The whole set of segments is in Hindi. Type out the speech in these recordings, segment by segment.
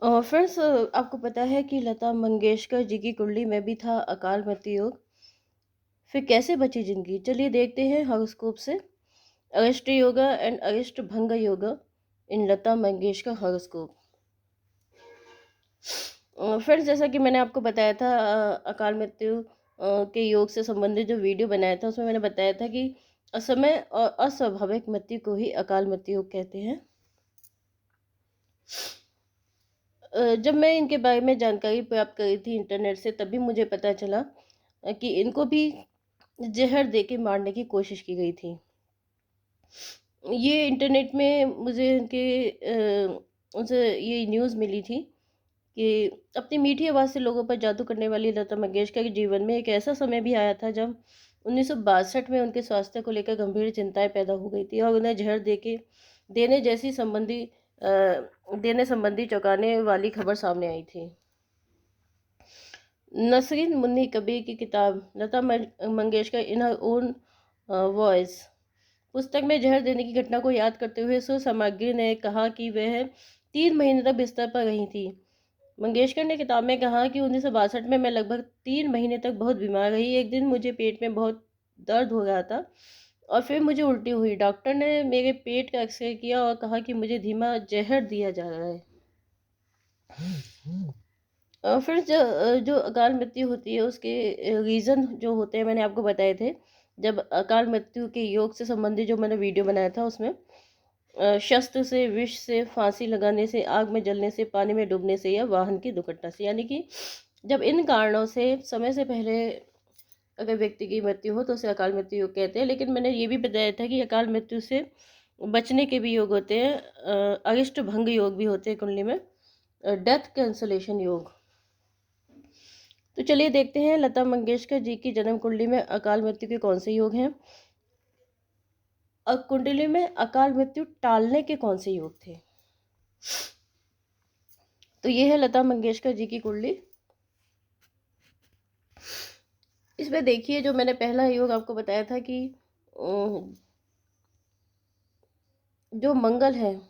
फ्रेंड्स, आपको पता है कि लता मंगेशकर जी की कुंडली में भी था अकाल मृत्यु योग। फिर कैसे बची जिंदगी, चलिए देखते हैं हॉरोस्कोप से। अगस्ट योगा एंड अगस्ट भंग योगा इन लता मंगेशकर हॉरोस्कोप। फ्रेंड्स, जैसा कि मैंने आपको बताया था, अकाल मृत्यु के योग से संबंधित जो वीडियो बनाया था उसमें मैंने बताया था कि असमय और अस्वाभाविक मृत्यु को ही अकाल मृत्यु योग कहते हैं। जब मैं इनके बारे में जानकारी प्राप्त करी थी इंटरनेट से, तभी मुझे पता चला कि इनको भी जहर दे के मारने की कोशिश की गई थी। ये इंटरनेट में मुझे उनसे ये न्यूज़ मिली थी कि अपनी मीठी आवाज़ से लोगों पर जादू करने वाली लता मंगेशकर के जीवन में एक ऐसा समय भी आया था जब 1962 में उनके स्वास्थ्य को लेकर गंभीर चिंताएं पैदा हो गई थी और उन्हें जहर देने जैसी देने संबंधी चौंकाने वाली खबर सामने आई थी। नसरीन मुन्नी कबीर की किताब लता मंगेशकर इन हर ओन वॉइस पुस्तक में जहर देने की घटना को याद करते हुए सुसामाग्री ने कहा कि वह 3 महीने तक बिस्तर पर रही थी। मंगेशकर ने किताब में कहा कि 1962 में मैं लगभग 3 महीने तक बहुत बीमार रही। एक दिन मुझे पेट में बहुत दर्द हो रहा था और फिर मुझे उल्टी हुई। डॉक्टर ने मेरे पेट का एक्सरे किया और कहा कि मुझे धीमा जहर दिया जा रहा है। फिर जो अकाल मृत्यु होती है उसके रीज़न जो होते हैं मैंने आपको बताए थे। जब अकाल मृत्यु के योग से संबंधित जो मैंने वीडियो बनाया था उसमें शस्त्र से, विष से, फांसी लगाने से, आग में जलने से, पानी में डूबने से या वाहन की दुर्घटना से, यानी कि जब इन कारणों से समय से पहले अगर व्यक्ति की मृत्यु हो तो उसे अकाल मृत्यु योग कहते हैं। लेकिन मैंने ये भी बताया था कि अकाल मृत्यु से बचने के भी योग होते हैं। अरिष्ट भंग योग भी होते हैं कुंडली में, डेथ कैंसलेशन योग। तो चलिए देखते हैं लता मंगेशकर जी की जन्म कुंडली में अकाल मृत्यु के कौन से योग हैं और कुंडली में अकाल मृत्यु टालने के कौन से योग थे। तो ये है लता मंगेशकर जी की कुंडली। इसमें देखिए, जो मैंने पहला योग आपको बताया था कि जो मंगल है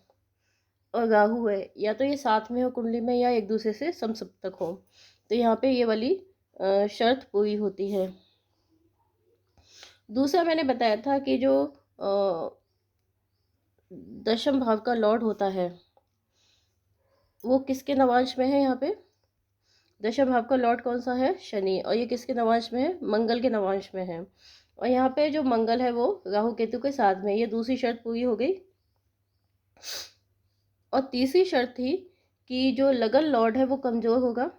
और राहु है, या तो ये साथ में हो कुंडली में या एक दूसरे से समसप्तक हो, तो यहाँ पे ये वाली शर्त पूरी होती है। दूसरा मैंने बताया था कि जो दशम भाव का लॉर्ड होता है वो किसके नवांश में है। यहाँ पे दशम भाव का लॉर्ड कौन सा है? शनि। और ये किसके नवांश में है? मंगल के नवांश में है। और यहाँ पे जो मंगल है वो राहु केतु के साथ में। ये दूसरी शर्त पूरी हो गई। और तीसरी शर्त थी कि जो लगन लॉर्ड है वो कमजोर होगा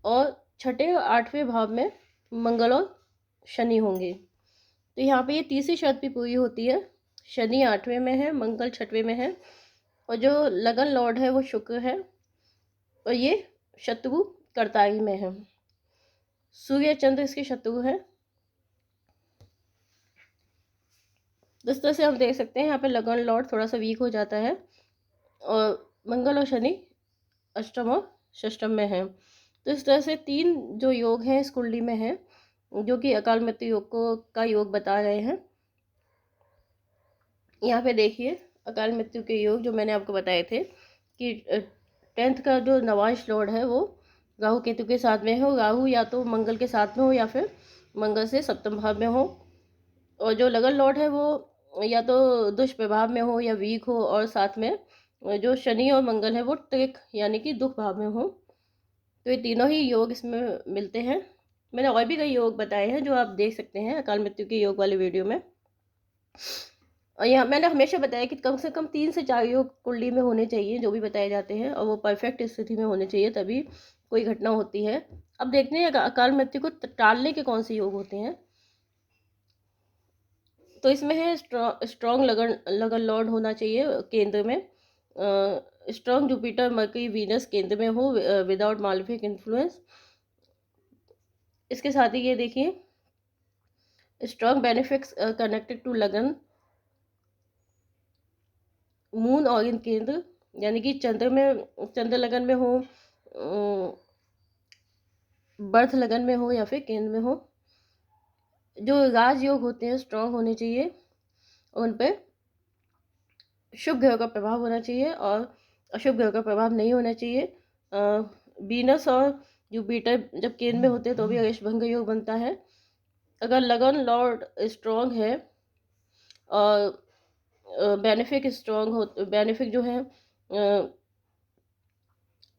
और छठे और आठवें भाव में मंगल और शनि होंगे। तो यहाँ पे ये तीसरी शर्त भी पूरी होती है। शनि आठवें में है, मंगल छठवें में है और जो लगन लॉर्ड है वो शुक्र है और ये शत्रु करताई में है। सूर्य चंद्र इसके शत्रु है। इस तरह से हम देख सकते हैं यहाँ पे लगन लॉर्ड थोड़ा सा वीक हो जाता है और मंगल और शनि अष्टम और षष्टम में है। तो इस तरह से तीन जो योग हैं इस कुंडली में है जो कि अकाल मृत्यु योग को का योग बता रहे हैं। यहाँ पे देखिए अकाल मृत्यु के योग जो मैंने आपको बताए थे कि 10th का जो नवांश लॉर्ड है वो राहु केतु के साथ में हो। राहु या तो मंगल के साथ में हो या फिर मंगल से सप्तम भाव में हो। और जो लगन लॉर्ड है वो या तो दुष्प्रभाव में हो या वीक हो और साथ में जो शनि और मंगल है वो ट्रिक यानी कि दुख भाव में हो। तो ये तीनों ही योग इसमें मिलते हैं। मैंने और भी कई योग बताए हैं जो आप देख सकते हैं अकाल मृत्यु के योग वाले वीडियो में। और यहाँ मैंने हमेशा बताया कि कम से कम 3 से 4 योग कुंडली में होने चाहिए जो भी बताए जाते हैं और वो परफेक्ट स्थिति में होने चाहिए, तभी कोई घटना होती है। अब देखते हैं अकाल मृत्यु को टालने के कौन से योग होते हैं। तो इसमें है स्ट्रॉन्ग लगन लॉर्ड होना चाहिए केंद्र में। स्ट्रॉन्ग जुपिटर मरकरी वीनस केंद्र में हो विदाउट मालफिक इन्फ्लुएंस। इसके साथ ही ये देखिए स्ट्रॉन्ग बेनिफिट्स कनेक्टेड टू लगन मून और इन केंद्र, यानी कि चंद्र लगन में हो, बर्थ लगन में हो या फिर केंद्र में हो। जो राजयोग होते हैं स्ट्रॉन्ग होने चाहिए, उन पे शुभ ग्रह का प्रभाव होना चाहिए और अशुभ ग्रह का प्रभाव नहीं होना चाहिए। वीनस और जुपिटर जब केंद्र में होते हैं तो भी अरेस्ट भंग योग बनता है। अगर लगन लॉर्ड स्ट्रांग है और बेनिफिक जो है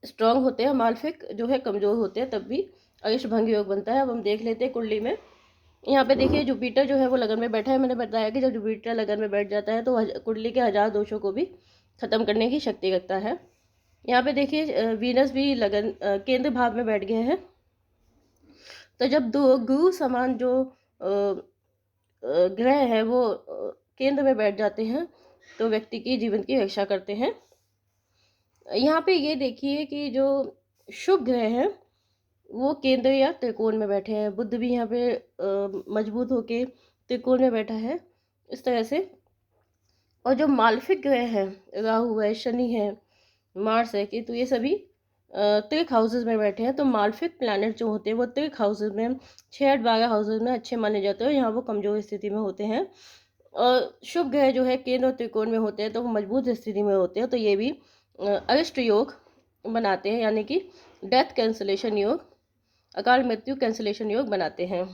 स्ट्रांग होते हैं, मालफिक जो है कमज़ोर होते हैं, तब भी अरिष्ट भंग योग बनता है। अब हम देख लेते हैं कुंडली में। यहाँ पे देखिए जुपिटर जो है वो लगन में बैठा है। मैंने बताया कि जब जुपिटर लगन में बैठ जाता है तो कुंडली के 1000 दोषों को भी खत्म करने की शक्ति रखता है। यहाँ पे देखिए वीनस भी लगन केंद्र भाव में बैठ गए हैं। तो जब दो गुरु समान जो ग्रह है वो केंद्र में बैठ जाते हैं तो व्यक्ति की जीवन की रक्षा करते हैं। यहाँ पे ये देखिए कि जो शुभ ग्रह हैं वो केंद्र या त्रिकोण में बैठे हैं। बुध भी यहाँ पे मजबूत होके त्रिकोण में बैठा है इस तरह से। और जो मालफिक ग्रह हैं, राहु है, शनि है, मार्स है, केतु, ये सभी त्रिक हाउसेज में बैठे हैं। तो मालफिक प्लैनेट जो होते हैं वो त्रिक हाउसेज में 6-12 हाउसेज में अच्छे माने जाते हैं। यहाँ वो कमजोर स्थिति में होते हैं। और शुभ ग्रह जो है केंद्र और त्रिकोण में होते हैं तो वो मजबूत स्थिति में होते हैं। तो ये भी अरिष्ट योग बनाते हैं, यानी कि डेथ कैंसलेशन योग, अकाल मृत्यु कैंसलेशन योग बनाते हैं।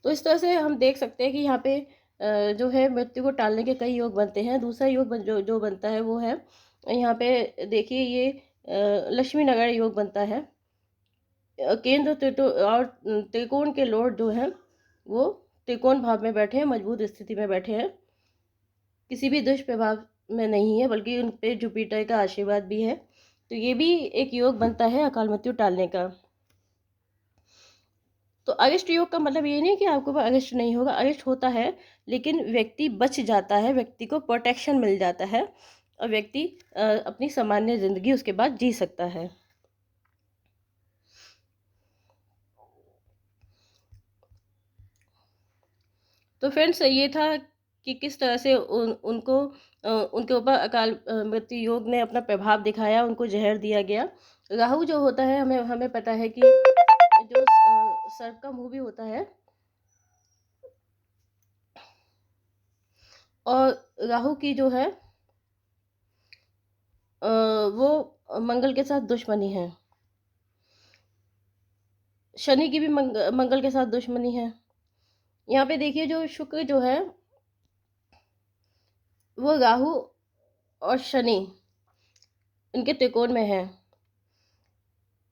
तो इस तरह से हम देख सकते हैं कि यहाँ पे जो है मृत्यु को टालने के कई योग बनते हैं। दूसरा योग जो बनता है वो है, यहाँ पे देखिए ये लक्ष्मी नारायण योग बनता है। केंद्र और त्रिकोण के लॉर्ड जो हैं वो त्रिकोण भाव में बैठे हैं, मजबूत स्थिति में बैठे हैं, किसी भी दुष्प्रभाव में नहीं है, बल्कि उन पे जुपिटर का आशीर्वाद भी है। तो ये भी एक योग बनता है अकाल मृत्यु टालने का। तो अरिष्ट योग का मतलब ये नहीं कि आपको अरिष्ट नहीं होगा, अरिष्ट होता है, लेकिन व्यक्ति बच जाता है, व्यक्ति को प्रोटेक्शन मिल जाता है और व्यक्ति अपनी सामान्य जिंदगी उसके बाद जी सकता है। तो फ्रेंड्स ये था कि किस तरह से उनके ऊपर अकाल मृत्यु योग ने अपना प्रभाव दिखाया, उनको जहर दिया गया। राहु जो होता है, हमें पता है कि जो सर्प का मुंह भी होता है, और राहु की जो है वो मंगल के साथ दुश्मनी है। शनि की भी मंगल के साथ दुश्मनी है। यहाँ पे देखिए जो शुक्र जो है वो राहु और शनि इनके त्रिकोण में है।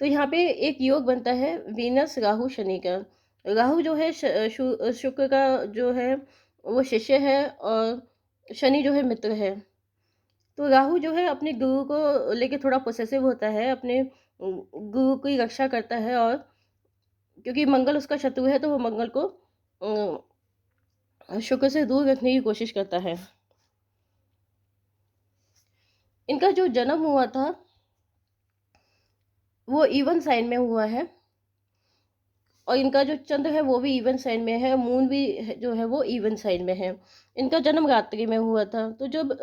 तो यहाँ पे एक योग बनता है वीनस राहु शनि का। राहु जो है शुक्र का जो है वो शिष्य है और शनि जो है मित्र है। तो राहु जो है अपने गुरु को लेके थोड़ा पोसेसिव होता है, अपने गुरु की रक्षा करता है, और क्योंकि मंगल उसका शत्रु है तो वो मंगल को शुक्र से दूर रखने की कोशिश करता है। इनका जो जन्म हुआ था वो इवन साइन में हुआ है, और इनका जो चंद्र है वो भी इवन साइन में है, मून भी जो है वो इवन साइन में है। इनका जन्म रात्रि में हुआ था। तो जब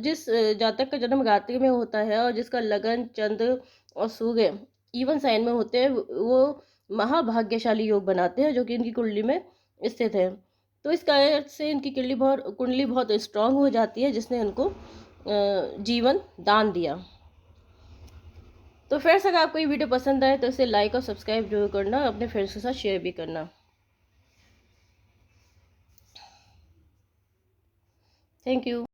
जिस जातक का जन्म रात्रि में होता है और जिसका लगन, चंद्र और सूर्य इवन साइन में होते हैं, वो महाभाग्यशाली योग बनाते हैं, जो कि इनकी कुंडली में स्थित है। तो इस कारण से इनकी कुंडली बहुत स्ट्रांग हो जाती है, जिसने उनको जीवन दान दिया। तो फ्रेंड्स अगर आपको ये वीडियो पसंद आए तो इसे लाइक और सब्सक्राइब जरूर करना, अपने फ्रेंड्स के साथ शेयर भी करना। Thank you.